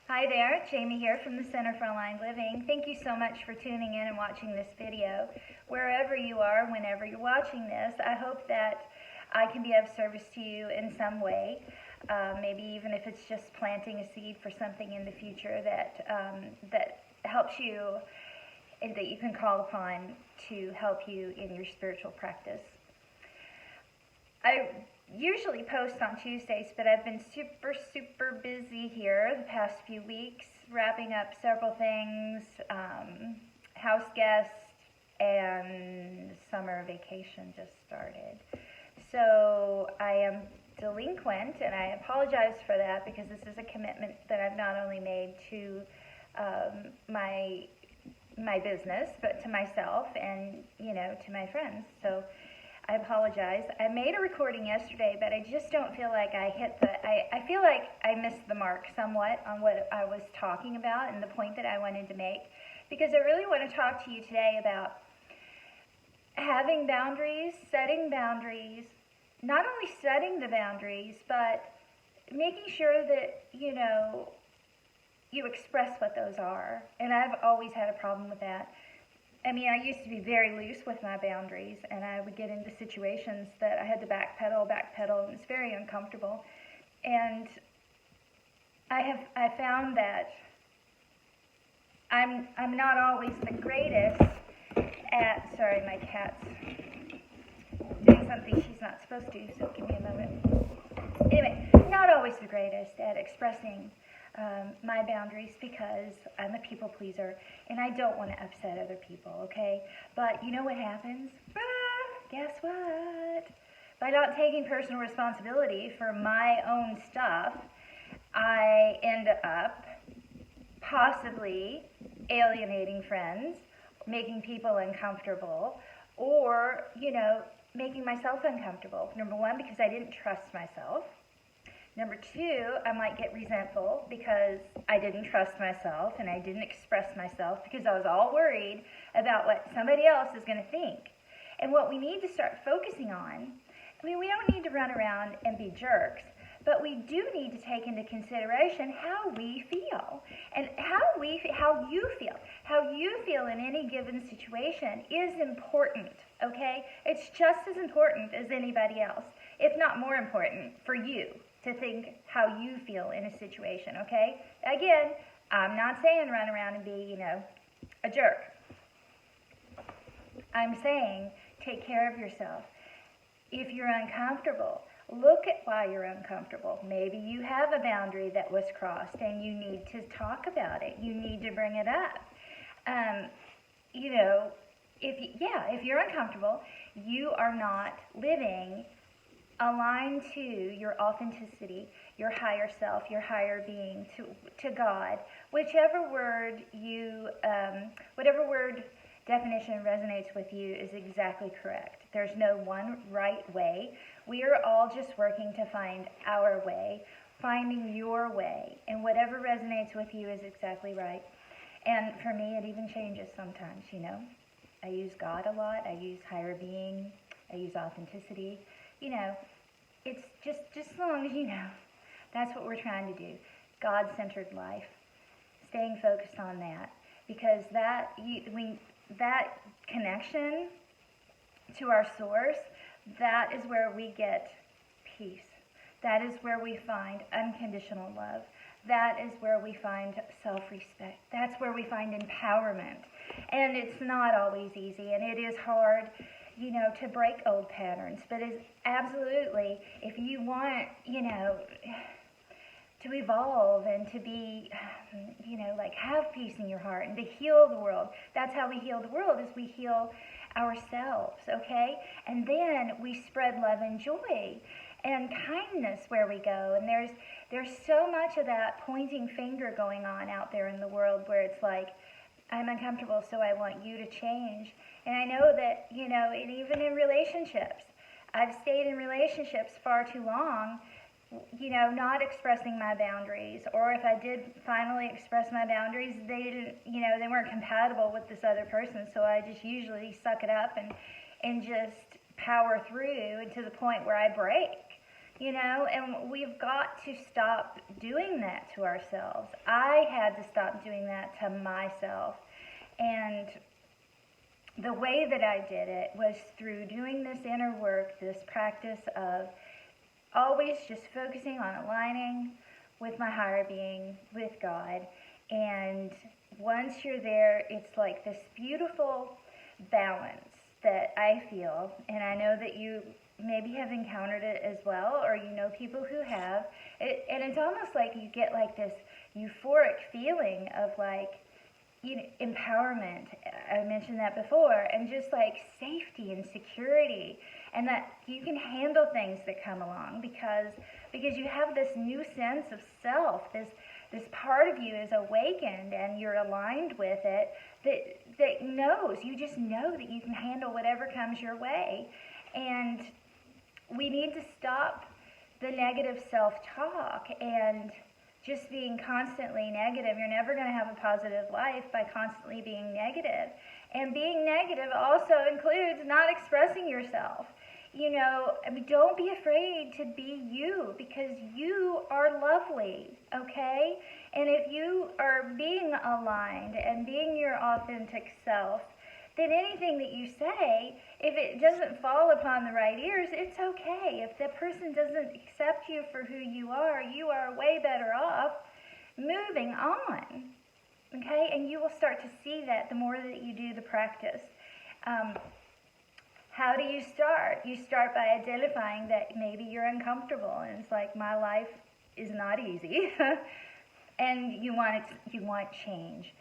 Hi there, Jamie here from the Center for Aligned Living. Thank you so much for tuning in and watching this video. Wherever you are, whenever you're watching this, I hope that I can be of service to you in some way. Maybe even if it's just planting a seed for something in the future that helps you and that you can call upon to help you in your spiritual practice. I usually post on Tuesdays, but I've been super busy here the past few weeks, wrapping up several things, house guests, and summer vacation just started. So I am delinquent, and I apologize for that because this is a commitment that I've not only made to my business, but to myself and, to my friends. So I apologize. I made a recording yesterday, but I just don't feel like I feel like I missed the mark somewhat on what I was talking about and the point that I wanted to make, because I really want to talk to you today about having boundaries, setting boundaries, not only setting the boundaries, but making sure that, you express what those are. And I've always had a problem with that. I mean, I used to be very loose with my boundaries, and I would get into situations that I had to backpedal, and it's very uncomfortable. And I found that I'm not always the greatest at, sorry, my cat's doing something she's not supposed to, so give me a moment. Anyway, not always the greatest at expressing my boundaries because I'm a people pleaser and I don't want to upset other people, okay? But you know what happens? Guess what? By not taking personal responsibility for my own stuff, I end up possibly alienating friends, making people uncomfortable, or, making myself uncomfortable. Number one, because I didn't trust myself. Number two, I might get resentful because I didn't trust myself and I didn't express myself because I was all worried about what somebody else is going to think. And what we need to start focusing on, we don't need to run around and be jerks, but we do need to take into consideration how we feel and how you feel in any given situation is important, okay? It's just as important as anybody else, if not more important for you to think how you feel in a situation, okay? Again, I'm not saying run around and be, a jerk. I'm saying take care of yourself. If you're uncomfortable, look at why you're uncomfortable. Maybe you have a boundary that was crossed and you need to talk about it. You need to bring it up. If you're uncomfortable, you are not living aligned to your authenticity, your higher self, your higher being, to God. Whichever word definition resonates with you is exactly correct. There's no one right way. We are all just working to find our way, finding your way, and whatever resonates with you is exactly right. And for me, it even changes sometimes, I use God a lot, I use higher being, I use authenticity. It's just as long as you know, that's what we're trying to do. God-centered life, staying focused on that, because that connection to our source, that is where we get peace. That is where we find unconditional love. That is where we find self-respect. That's where we find empowerment. And it's not always easy, and it is hard, to break old patterns. But it's absolutely, if you want, to evolve and to be, have peace in your heart and to heal the world. That's how we heal the world, is we heal ourselves, okay? And then we spread love and joy and kindness where we go. And there's so much of that pointing finger going on out there in the world where it's like, I'm uncomfortable, so I want you to change. And I know that, and even in relationships, I've stayed in relationships far too long, not expressing my boundaries. Or if I did finally express my boundaries, they didn't, they weren't compatible with this other person. So I just usually suck it up and just power through to the point where I break. and we've got to stop doing that to ourselves. I had to stop doing that to myself. And the way that I did it was through doing this inner work, this practice of always just focusing on aligning with my higher being, with God. And once you're there, it's like this beautiful balance that I feel, and I know that you maybe have encountered it as well, or you know people who have. And it's almost like you get like this euphoric feeling of like, empowerment. I mentioned that before, and just like safety and security, and that you can handle things that come along because you have this new sense of self. This part of you is awakened, and you're aligned with it. That knows, you just know that you can handle whatever comes your way. And we need to stop the negative self-talk and just being constantly negative. You're never going to have a positive life by constantly being negative. And being negative also includes not expressing yourself. Don't be afraid to be you, because you are lovely, okay? And if you are being aligned and being your authentic self, then anything that you say, if it doesn't fall upon the right ears, it's okay. If the person doesn't accept you for who you are way better off moving on, okay? And you will start to see that the more that you do the practice. How do you start? You start by identifying that maybe you're uncomfortable, and it's like, my life is not easy, and you want change.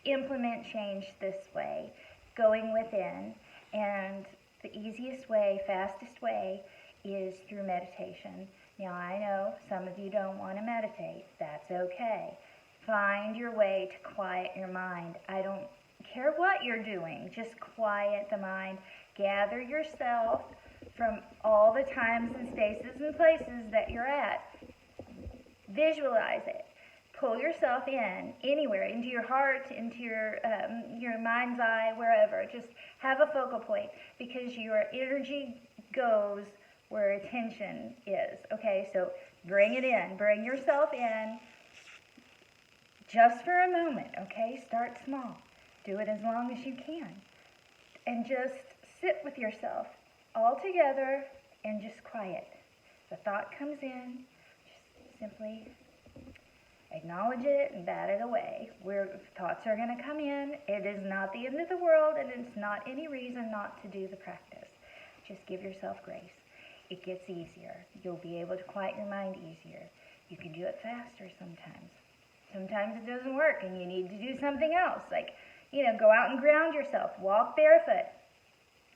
Implement change this way, going within, and the easiest way, fastest way is through meditation. Now, I know some of you don't want to meditate. That's okay. Find your way to quiet your mind. I don't care what you're doing. Just quiet the mind. Gather yourself from all the times and spaces and places that you're at. Visualize it. Pull yourself in, anywhere, into your heart, into your mind's eye, wherever. Just have a focal point, because your energy goes where attention is. Okay, so bring it in. Bring yourself in just for a moment, okay? Start small. Do it as long as you can. And just sit with yourself all together and just quiet. The thought comes in, just simply acknowledge it and bat it away. Where thoughts are going to come in, it is not the end of the world, and it's not any reason not to do the practice. Just give yourself grace. It gets easier. You'll be able to quiet your mind easier. You can do it faster sometimes. Sometimes it doesn't work and you need to do something else. Like, go out and ground yourself. Walk barefoot.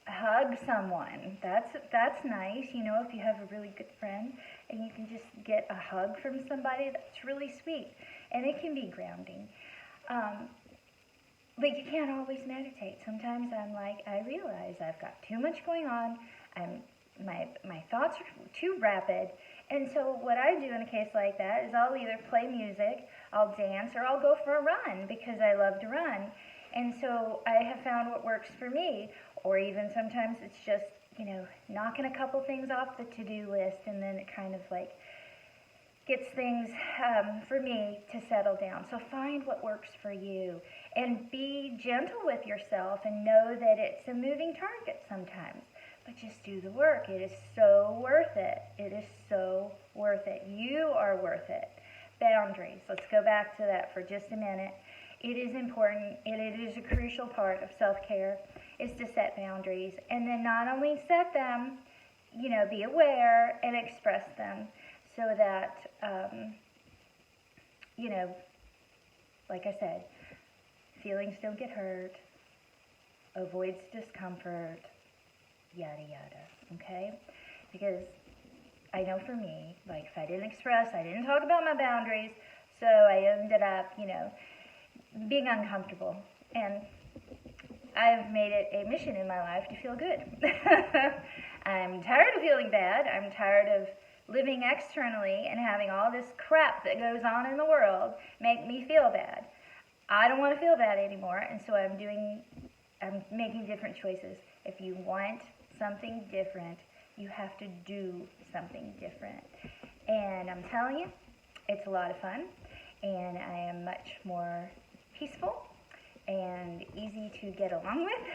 Hug someone. That's nice. If you have a really good friend and you can just get a hug from somebody, that's really sweet. And it can be grounding. But you can't always meditate. Sometimes I'm like, I realize I've got too much going on. My thoughts are too rapid. And so what I do in a case like that is I'll either play music, I'll dance, or I'll go for a run, because I love to run. And so I have found what works for me. Or even sometimes it's just, knocking a couple things off the to-do list, and then it kind of like gets things, for me, to settle down. So find what works for you, and be gentle with yourself, and know that it's a moving target sometimes. But just do the work. It is so worth it. It is so worth it. You are worth it. Boundaries. Let's go back to that for just a minute. It is important, and it is a crucial part of self-care, is to set boundaries. And then not only set them, be aware and express them, so that, like I said, feelings don't get hurt, avoids discomfort, yada yada, okay? Because I know for me, like, if I didn't express, I didn't talk about my boundaries, so I ended up, being uncomfortable. And I've made it a mission in my life to feel good. I'm tired of feeling bad. I'm tired of living externally and having all this crap that goes on in the world make me feel bad. I don't want to feel bad anymore, and so I'm making different choices. If you want something different, you have to do something different. And I'm telling you, it's a lot of fun, and I am much more peaceful and easy to get along with.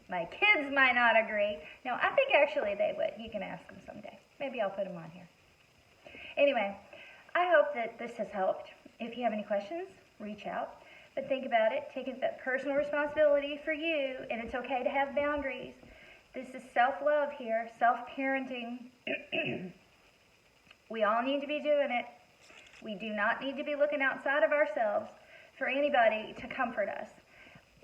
My kids might not agree. No, I think actually they would. You can ask them someday. Maybe I'll put them on here. Anyway, I hope that this has helped. If you have any questions, reach out. But think about it. Take that personal responsibility for you, and it's okay to have boundaries. This is self-love here, self-parenting. We all need to be doing it. We do not need to be looking outside of ourselves for anybody to comfort us.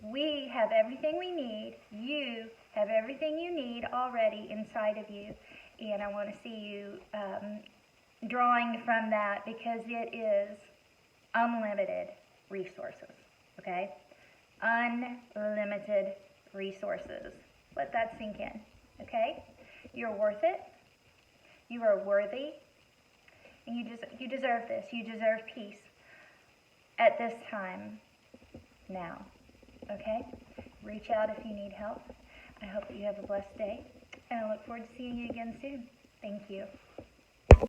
We have everything we need. You have everything you need already inside of you. And I want to see you drawing from that, because it is unlimited resources, okay? Unlimited resources. Let that sink in, okay? You're worth it. You are worthy. And you deserve this. You deserve peace at this time now, okay? Reach out if you need help. I hope that you have a blessed day, and I look forward to seeing you again soon. Thank you.